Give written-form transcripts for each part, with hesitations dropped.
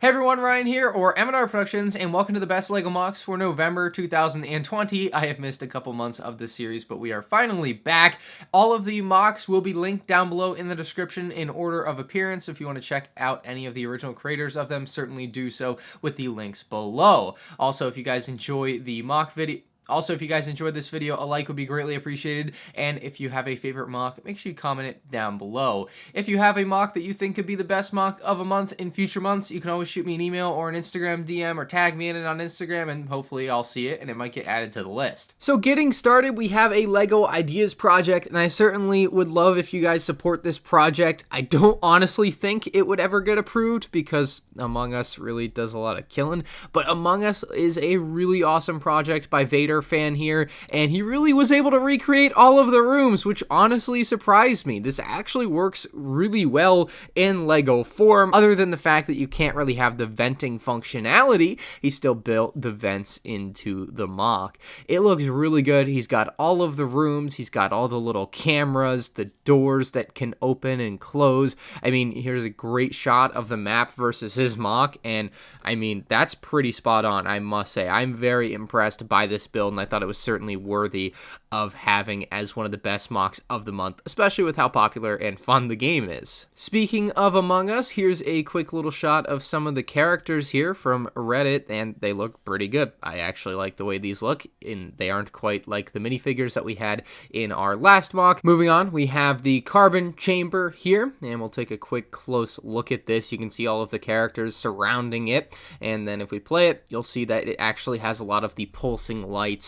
Hey everyone, Ryan here, or MandRproductions, and welcome to the best LEGO Mocs for November 2020. I have missed a couple months of this series, but we are finally back. All of the Mocs will be linked down below in the description in order of appearance. If you want to check out any of the original creators of them, certainly do so with the links below. Also, if you guys enjoy the Moc video... if you guys enjoyed this video, a like would be greatly appreciated, and if you have a favorite Moc, make sure you comment it down below. If you have a Moc that you think could be the best Moc of a month in future months, you can always shoot me an email or an Instagram DM or tag me in it on Instagram, and hopefully I'll see it, and it might get added to the list. So getting started, we have a LEGO Ideas project, and I certainly would love if you guys support this project. I don't honestly think it would ever get approved, because Among Us really does a lot of killing, but Among Us is a really awesome project by Vader fan here, and he really was able to recreate all of the rooms, which honestly surprised me. This actually works really well in LEGO form, other than the fact that you can't really have the venting functionality. He still built the vents into the Moc. It looks really good. He's got all of the rooms, he's got all the little cameras, the doors that can open and close. I mean, here's a great shot of the map versus his Moc, and I mean, that's pretty spot on, I must say. I'm very impressed by this build, and I thought it was certainly worthy of having as one of the best Mocs of the month, especially with how popular and fun the game is. Speaking of Among Us, here's a quick little shot of some of the characters here from Reddit, and they look pretty good. I actually like the way these look, and they aren't quite like the minifigures that we had in our last Moc. Moving on, we have the carbon chamber here, and we'll take a quick close look at this. You can see all of the characters surrounding it, and then if we play it, you'll see that it actually has a lot of the pulsing lights,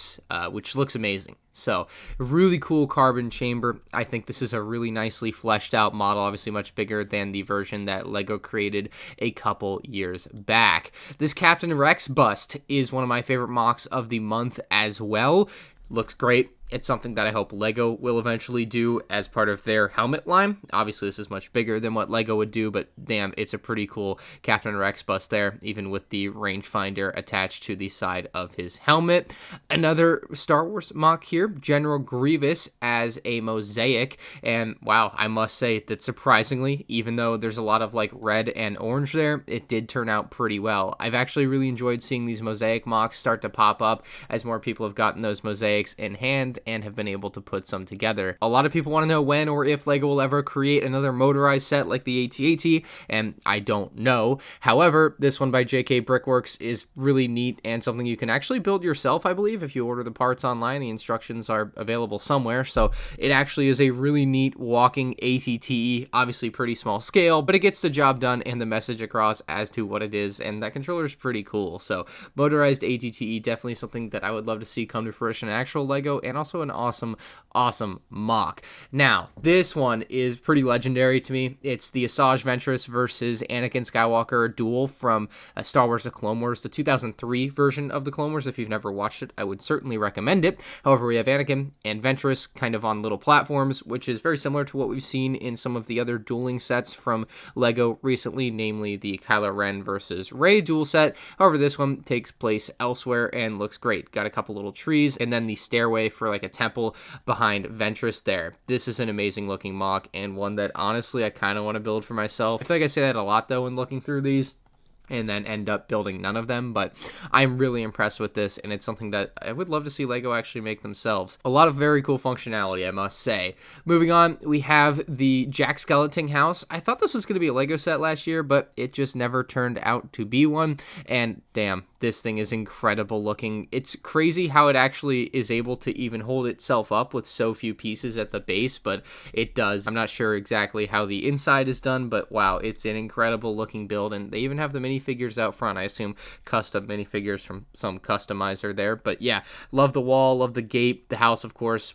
which looks amazing. So, really cool carbon chamber. I think this is a really nicely fleshed out model, obviously much bigger than the version that LEGO created a couple years back. This Captain Rex bust is one of my favorite Mocs of the month as well. Looks great. It's something that I hope LEGO will eventually do as part of their helmet line. Obviously, this is much bigger than what LEGO would do, but damn, it's a pretty cool Captain Rex bust there, even with the rangefinder attached to the side of his helmet. Another Star Wars Moc here, General Grievous as a mosaic, and wow, I must say that surprisingly, even though there's a lot of like red and orange there, it did turn out pretty well. I've actually really enjoyed seeing these mosaic Mocs start to pop up as more people have gotten those mosaics in hand and have been able to put some together. A lot of people want to know when or if LEGO will ever create another motorized set like the AT-AT, and I don't know. However, this one by JK Brickworks is really neat and something you can actually build yourself, I believe, if you order the parts online. The instructions are available somewhere, so it actually is a really neat walking AT-AT, obviously pretty small scale, but it gets the job done and the message across as to what it is, and that controller is pretty cool. So motorized AT-AT, definitely something that I would love to see come to fruition in actual LEGO, and also an awesome Moc. Now, this one is pretty legendary to me. It's the Asajj Ventress versus Anakin Skywalker duel from Star Wars The Clone Wars, the 2003 version of The Clone Wars. If you've never watched it, I would certainly recommend it. However, we have Anakin and Ventress kind of on little platforms, which is very similar to what we've seen in some of the other dueling sets from LEGO recently, namely the Kylo Ren versus Rey duel set. However, this one takes place elsewhere and looks great. Got a couple little trees, and then the stairway for like a temple behind Ventress there. This is an amazing looking Moc, and one that honestly I kind of want to build for myself. I feel like I say that a lot though when looking through these, and then end up building none of them, but I'm really impressed with this, and it's something that I would love to see LEGO actually make themselves. A lot of very cool functionality, I must say. Moving on, we have the Jack Skellington house. I thought this was going to be a LEGO set last year, but it just never turned out to be one, and damn, this thing is incredible looking. It's crazy how it actually is able to even hold itself up with so few pieces at the base, but it does. I'm not sure exactly how the inside is done, but wow, it's an incredible looking build, and they even have the minifigures out front. I assume custom minifigures from some customizer there, but yeah, love the wall, love the gate, the house, of course.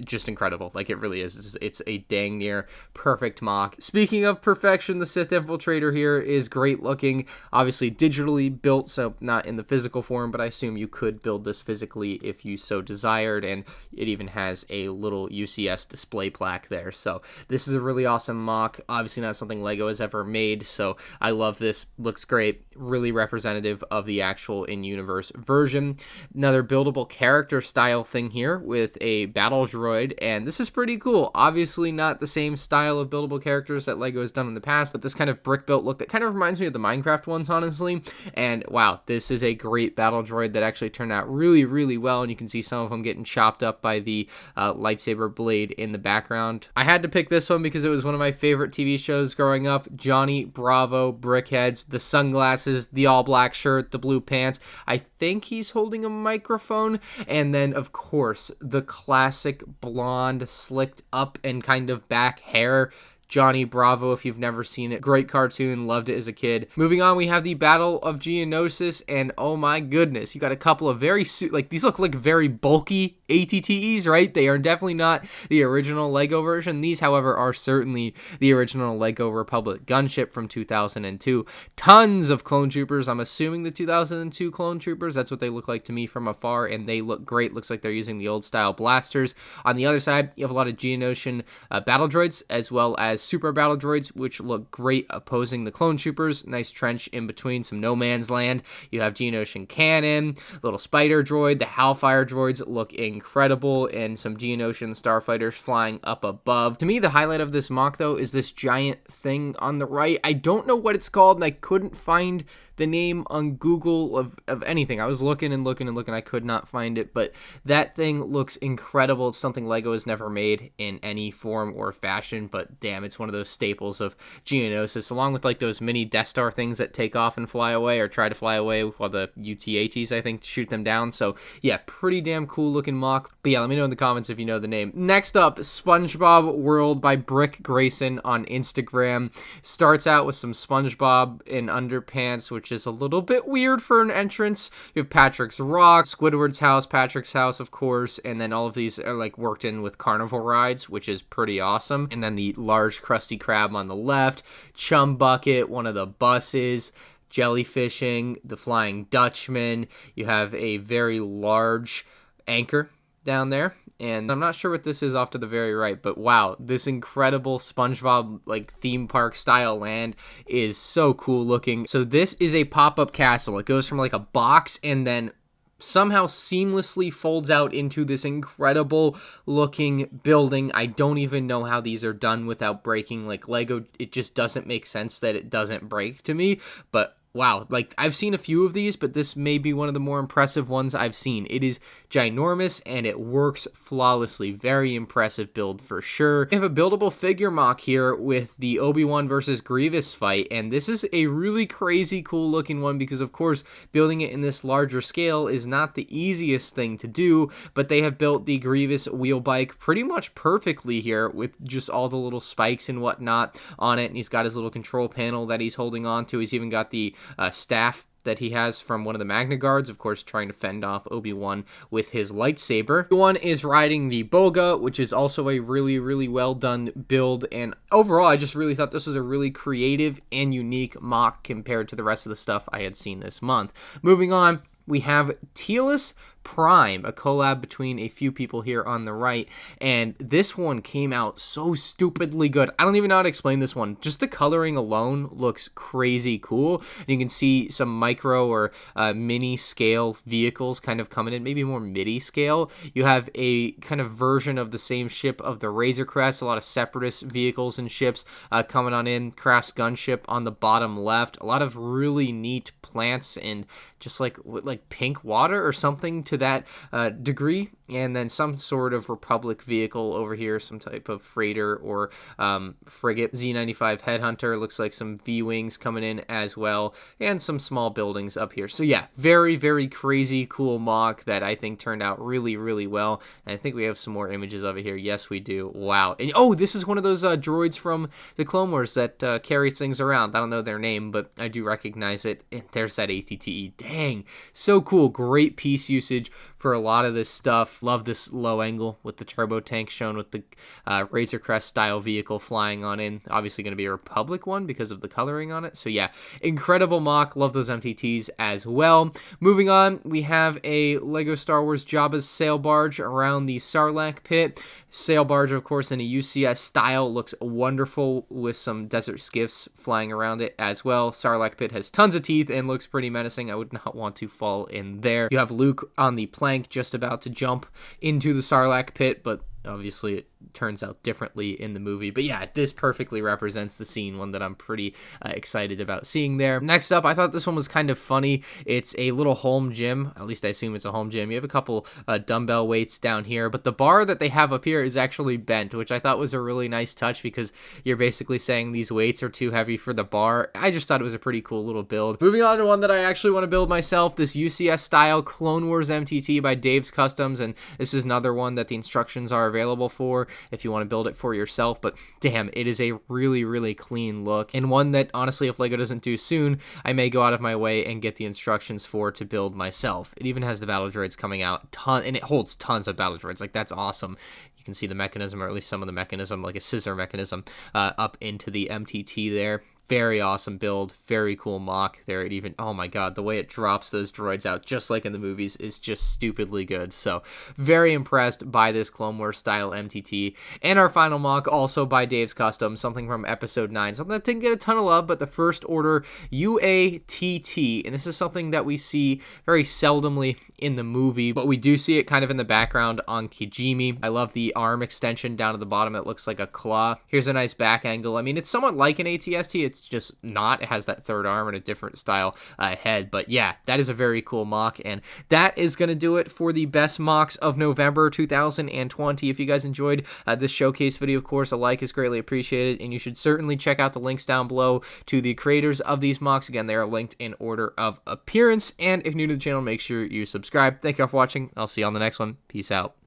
Just incredible. Like, it really is. It's a dang near perfect Moc. Speaking of perfection, the Sith Infiltrator here is great looking. Obviously digitally built, so not in the physical form, but I assume you could build this physically if you so desired, and it even has a little UCS display plaque there. So this is a really awesome Moc. Obviously not something LEGO has ever made, so I love this. Looks great. Really representative of the actual in-universe version. Another buildable character style thing here with a battle droid, and this is pretty cool. Obviously not the same style of buildable characters that LEGO has done in the past, but this kind of brick built look that kind of reminds me of the Minecraft ones, honestly. And wow, this is a great battle droid that actually turned out really, really well, and you can see some of them getting chopped up by the lightsaber blade in the background. I had to pick this one because it was one of my favorite TV shows growing up. Johnny Bravo, Brickheads, the sunglasses, the all black shirt, the blue pants. I think he's holding a microphone, and then of course the classic blonde slicked up and kind of back hair. Johnny Bravo, if you've never seen it. Great cartoon, loved it as a kid. Moving on, we have the Battle of Geonosis, and oh my goodness, you got a couple of very, these look like very bulky ATTEs, right? They are definitely not the original LEGO version. These, however, are certainly the original LEGO Republic gunship from 2002. Tons of clone troopers. I'm assuming the 2002 clone troopers. That's what they look like to me from afar, and they look great. Looks like they're using the old style blasters. On the other side, you have a lot of Geonosian battle droids, as well as super battle droids, which look great opposing the clone troopers. Nice trench in between, some no man's land. You have Geonosian cannon, little spider droid. The Hellfire droids look incredible, and some Geonosian starfighters flying up above. To me, the highlight of this mock, though, is this giant thing on the right. I don't know what it's called, and I couldn't find the name on Google of anything. I was looking and looking and looking. I could not find it, but that thing looks incredible. It's something LEGO has never made in any form or fashion, but damn, it's one of those staples of Geonosis, along with like those mini Death Star things that take off and fly away, or try to fly away while the UT-ATs, I think, shoot them down. So yeah, pretty damn cool looking mock. But yeah, let me know in the comments if you know the name. Next up, SpongeBob World by Brick Grayson on Instagram. Starts out with some SpongeBob in underpants, which is a little bit weird for an entrance. You have Patrick's Rock, Squidward's house, Patrick's house, of course, and then all of these are like worked in with carnival rides, which is pretty awesome. And then the large Krusty Krab on the left, Chum Bucket, one of the buses, jellyfishing, the Flying Dutchman. You have a very large anchor down there, and I'm not sure what this is off to the very right, but wow, this incredible SpongeBob like theme park style land is so cool looking. So this is a pop-up castle. It goes from like a box and then somehow seamlessly folds out into this incredible looking building. I don't even know how these are done without breaking. Like LEGO, it just doesn't make sense that it doesn't break to me, but wow, like I've seen a few of these, but this may be one of the more impressive ones I've seen. It is ginormous and it works flawlessly. Very impressive build for sure. We have a buildable figure mock here with the Obi-Wan versus Grievous fight, and this is a really crazy cool looking one because of course building it in this larger scale is not the easiest thing to do, but they have built the Grievous wheel bike pretty much perfectly here with just all the little spikes and whatnot on it, and he's got his little control panel that he's holding on to. He's even got the staff that he has from one of the Magna Guards, of course, trying to fend off Obi-Wan with his lightsaber. Obi-Wan is riding the Boga, which is also a really, really well done build, and overall, I just really thought this was a really creative and unique mock compared to the rest of the stuff I had seen this month. Moving on, we have Tealus Prime, a collab between a few people here on the right, and this one came out so stupidly good. I don't even know how to explain this one. Just the coloring alone looks crazy cool. You can see some micro or mini scale vehicles kind of coming in, maybe more midi scale. You have a kind of version of the same ship of the Razor Crest, a lot of Separatist vehicles and ships coming on in, Crass gunship on the bottom left, a lot of really neat plants and just like pink water or something to that degree, and then some sort of Republic vehicle over here, some type of freighter or frigate. Z95 Headhunter, looks like some V-Wings coming in as well, and some small buildings up here. So yeah, very, very crazy cool mock that I think turned out really, really well, and I think we have some more images of it here. Yes, we do. Wow. And oh, this is one of those droids from the Clone Wars that carries things around. I don't know their name, but I do recognize it. And there's that ATTE. Dang, so cool. Great piece usage for a lot of this stuff. Love this low angle with the turbo tank shown with the Razor Crest style vehicle flying on in. Obviously going to be a Republic one because of the coloring on it. So yeah, incredible mock. Love those MTTs as well. Moving on, we have a Lego Star Wars Jabba's sail barge around the Sarlac pit. Sail barge, of course, in a UCS style. Looks wonderful with some desert skiffs flying around it as well. Sarlac pit has tons of teeth and looks pretty menacing. I would not want to fall in there. You have Luke on the plank just about to jump into the Sarlac pit, but Obviously, it turns out differently in the movie. But yeah, this perfectly represents the scene, one that I'm pretty excited about seeing there. Next up, I thought this one was kind of funny. It's a little home gym. At least I assume it's a home gym. You have a couple dumbbell weights down here, but the bar that they have up here is actually bent, which I thought was a really nice touch because you're basically saying these weights are too heavy for the bar. I just thought it was a pretty cool little build. Moving on to one that I actually want to build myself, this UCS style Clone Wars MTT by Dave's Customs, and this is another one that the instructions are available for if you want to build it for yourself. But damn, it is a really clean look, and one that honestly, if LEGO doesn't do soon, I may go out of my way and get the instructions for to build myself. It even has the battle droids coming out, and it holds tons of battle droids. Like, that's awesome. You can see the mechanism, or at least some of the mechanism, like a scissor mechanism, up into the MTT there. Very awesome build, very cool mock there. It even, oh my god, the way it drops those droids out, just like in the movies, is just stupidly good. So very impressed by this Clone Wars style MTT. And our final mock, also by Dave's Custom, something from episode 9, something that didn't get a ton of love, but the First Order UATT. And this is something that we see very seldomly in the movie, but we do see it kind of in the background on Kijimi. I love the arm extension down at the bottom. It looks like a claw. Here's a nice back angle. I mean, it's somewhat like an ATST. It's just not. It has that third arm and a different style head. But yeah, that is a very cool mock. And that is going to do it for the best mocks of November 2020. If you guys enjoyed this showcase video, of course, a like is greatly appreciated. And you should certainly check out the links down below to the creators of these mocks. Again, they are linked in order of appearance. And if new to the channel, make sure you subscribe. Thank you all for watching. I'll see you on the next one. Peace out.